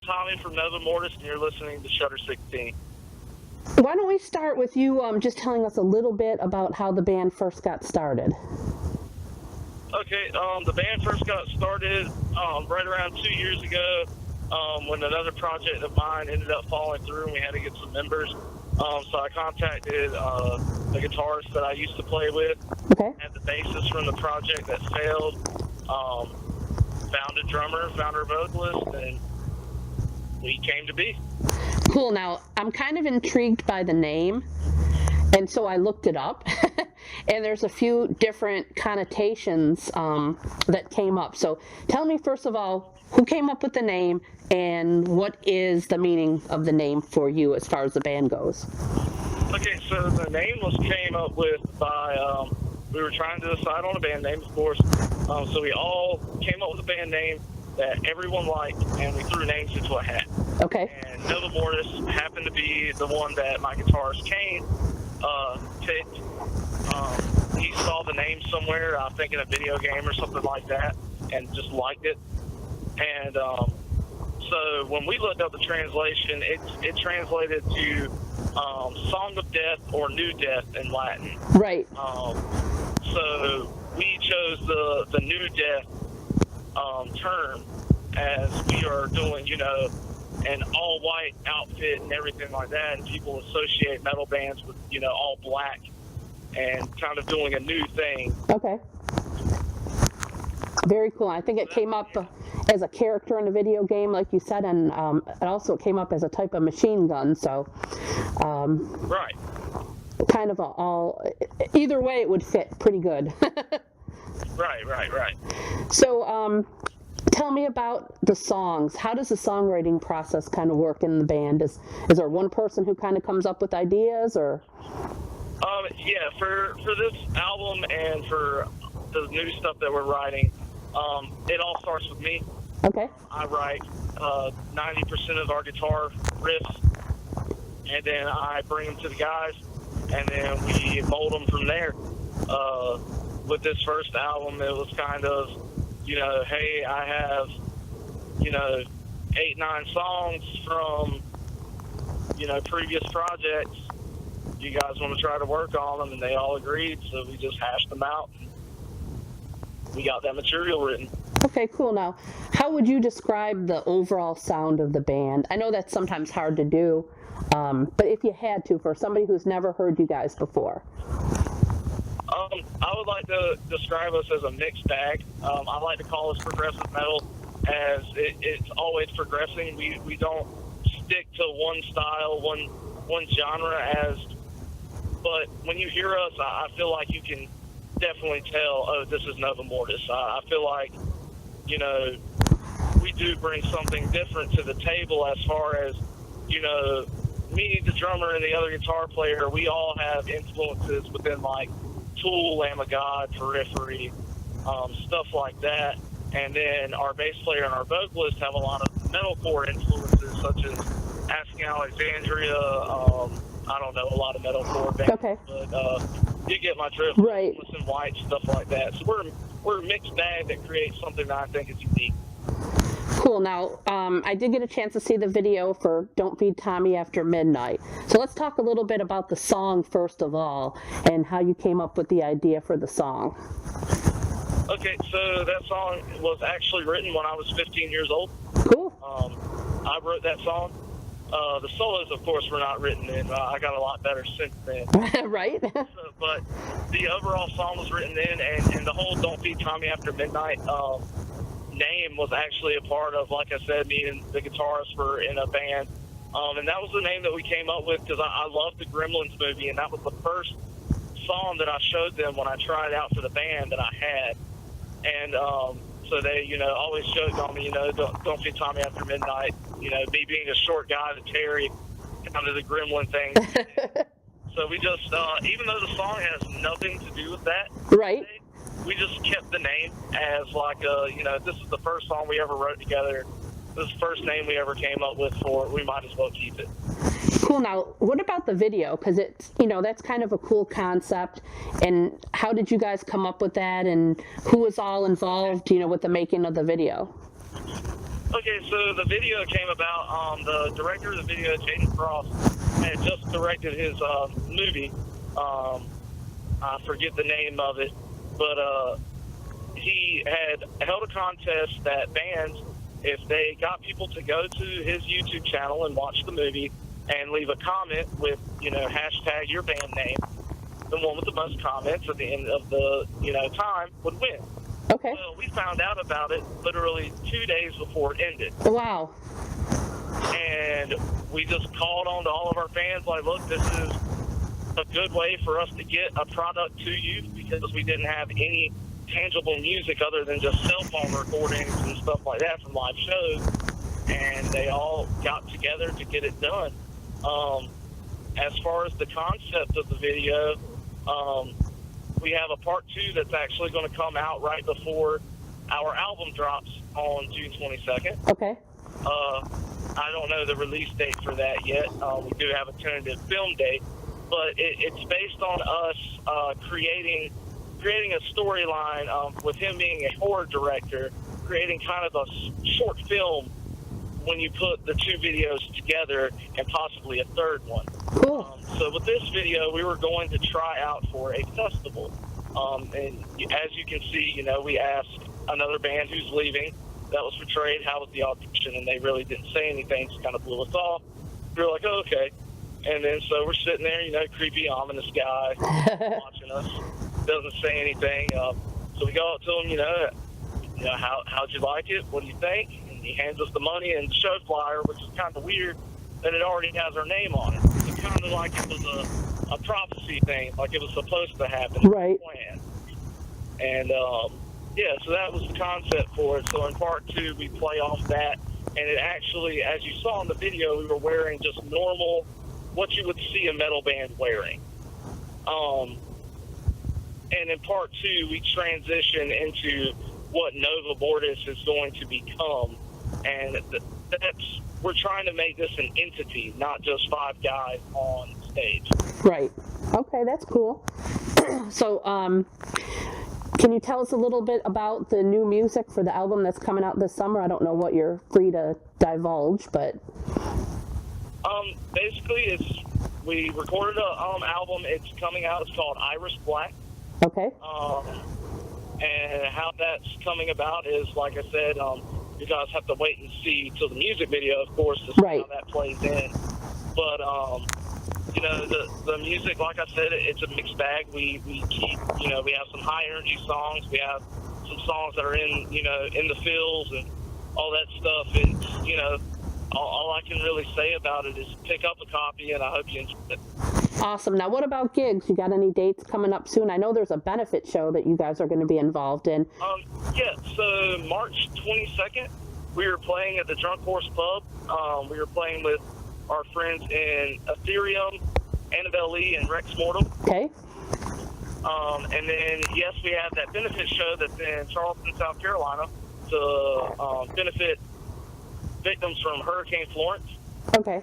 Tommy from Nova Mortis, and you're listening to Shutter 16. Why don't we start with you just telling us a little bit about how the band first got started? Okay, the band first got started right around 2 years ago when another project of mine ended up falling through and we had to get some members. So I contacted the guitarist that I used to play with, Okay. and the bassist from the project that failed, found a drummer, found a vocalist, and we came to be. Cool. Now, I'm kind of intrigued by the name, and so I looked it up. And there's a few different connotations that came up. So tell me, first of all, who came up with the name and what is the meaning of the name for you as far as the band goes? Okay, so the name came up with by, we were trying to decide on a band name, of course. So we all came up with a band name that everyone liked, and we threw names into a hat. Okay. And Nova Mortis happened to be the one that my guitarist Kane picked. He saw the name somewhere, I think in a video game or something like that, and just liked it. And so when we looked up the translation, it translated to Song of Death or New Death in Latin. Right. So we chose the New Death term, as we are doing, an all-white outfit and everything like that, and people associate metal bands with, all black and kind of doing a new thing. Okay. Very cool. I think it came up as a character in a video game, like you said, and it also came up as a type of machine gun, so Right. kind of either way it would fit pretty good. Right. So tell me about the songs. How does the songwriting process kind of work in the band? Is there one person who kind of comes up with ideas, or? Yeah, for this album and for the new stuff that we're writing, it all starts with me. Okay. I write 90% of our guitar riffs, and then I bring them to the guys, and then we mold them from there. With this first album, it was kind of, hey, I have, 8-9 songs from, previous projects. You guys want to try to work on them? And they all agreed, so we just hashed them out. We got that material written. Okay, cool. Now, how would you describe the overall sound of the band? I know that's sometimes hard to do, but if you had to, for somebody who's never heard you guys before. I would like to describe us as a mixed bag. I like to call us progressive metal, as it's always progressing. We don't stick to one style, one genre, but when you hear us, I feel like you can definitely tell, oh, this is Nova Mortis. I feel like, we do bring something different to the table as far as, me, the drummer, and the other guitar player, we all have influences within, like, Tool, Lamb of God, Periphery, stuff like that. And then our bass player and our vocalist have a lot of metalcore influences, such as Asking Alexandria, I don't know, a lot of metalcore bands. Okay. But you get my drift. Right. Listen White, stuff like that. So we're a mixed bag that creates something that I think is unique. Cool. Now, I did get a chance to see the video for Don't Feed Tommy After Midnight. So let's talk a little bit about the song first of all, and how you came up with the idea for the song. Okay, so that song was actually written when I was 15 years old. Cool. I wrote that song. The solos, of course, were not written then. I got a lot better since then. Right. But the overall song was written then, and the whole Don't Feed Tommy After Midnight name was actually a part of, like I said, me and the guitarist were in a band. And that was the name that we came up with because I loved the Gremlins movie, and that was the first song that I showed them when I tried out for the band that I had. And so they, always joked on me, don't feed Tommy after midnight. Me being a short guy to Terry, kind of the gremlin thing. So we just, even though the song has nothing to do with that, right? We just kept the name as like this is the first song we ever wrote together. This is the first name we ever came up with for it. We might as well keep it. Cool. Now, what about the video? Because it's, that's kind of a cool concept. And how did you guys come up with that? And who was all involved, with the making of the video? Okay, so the video came about. The director of the video, Jaden Frost, had just directed his movie. I forget the name of it, but he had held a contest that bands, if they got people to go to his YouTube channel and watch the movie and leave a comment with, hashtag your band name, the one with the most comments at the end of the, time would win. Okay. Well, we found out about it literally 2 days before it ended. Wow. And we just called on to all of our fans, like, look, this is a good way for us to get a product to you, because we didn't have any tangible music other than just cell phone recordings and stuff like that from live shows. And they all got together to get it done. As far as the concept of the video, we have a part 2 that's actually going to come out right before our album drops on June 22nd. Okay. I don't know the release date for that yet. We do have a tentative film date, but it's based on us creating a storyline with him being a horror director, creating kind of a short film when you put the 2 videos together, and possibly a third one. Cool. So with this video, we were going to try out for a festival. And as you can see, we asked another band who's leaving that was portrayed, how was the audition, and they really didn't say anything, just kind of blew us off. We were like, oh, okay. And then so we're sitting there, creepy, ominous guy watching us, doesn't say anything. So we go up to him, how'd you like it? What do you think? And he hands us the money and the show flyer, which is kind of weird that it already has our name on it. It's kind of like it was a prophecy thing, like it was supposed to happen. Right. Plan. And, so that was the concept for it. So in part 2, we play off that. And it actually, as you saw in the video, we were wearing just normal, what you would see a metal band wearing. And in part 2, we transition into what Nova Mortis is going to become. And we're trying to make this an entity, not just 5 guys on stage. Right. Okay, that's cool. So, can you tell us a little bit about the new music for the album that's coming out this summer? I don't know what you're free to divulge, but... Basically, we recorded an album. It's coming out. It's called Iris Black. Okay. And how that's coming about is, like I said, you guys have to wait and see till the music video, of course, to see how that plays in. But, the music, like I said, it's a mixed bag. We keep, we have some high energy songs. We have some songs that are in the feels and all that stuff. It's, all I can really say about it is pick up a copy, and I hope you enjoy it. Awesome. Now, what about gigs? You got any dates coming up soon? I know there's a benefit show that you guys are going to be involved in. So March 22nd, we were playing at the Drunk Horse Pub. We were playing with our friends in Ethereum, Annabelle Lee, and Rex Mortem. Okay. And then, yes, we have that benefit show that's in Charleston, South Carolina, to benefit victims from Hurricane Florence. Okay.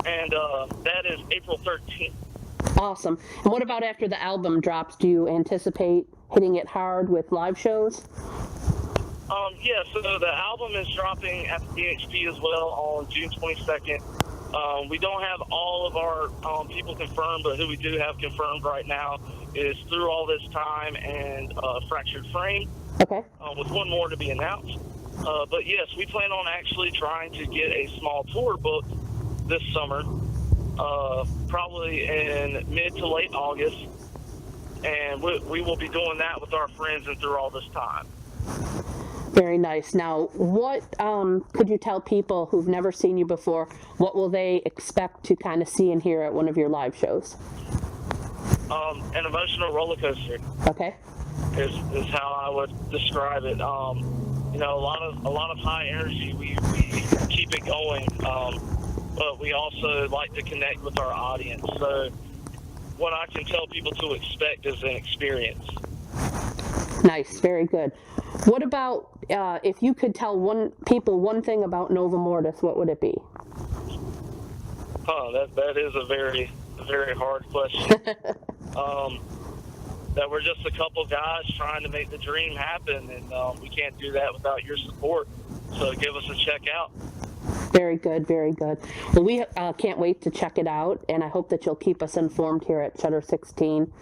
And that is April 13th. Awesome. And what about after the album drops? Do you anticipate hitting it hard with live shows? So the album is dropping at the DHP as well on June 22nd. We don't have all of our people confirmed, but who we do have confirmed right now is Through All This Time and Fractured Frame. Okay. With one more to be announced. But yes, we plan on actually trying to get a small tour booked this summer, probably in mid to late August. And we will be doing that with our friends and Through All This Time. Very nice. Now, what could you tell people who've never seen you before, what will they expect to kind of see and hear at one of your live shows? An emotional roller coaster. Okay. Is how I would describe it. A lot of high energy. We keep it going, but we also like to connect with our audience. So what I can tell people to expect is an experience. Nice, very good. What about if you could tell one thing about Nova Mortis, what would it be? That is a very hard question. That we're just a couple guys trying to make the dream happen, and we can't do that without your support. So give us a check out. Very good, very good. Well, we can't wait to check it out, and I hope that you'll keep us informed here at Shutter 16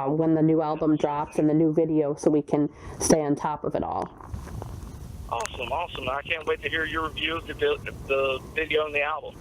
when the new album drops and the new video, so we can stay on top of it all. Awesome. I can't wait to hear your review of the video and the album.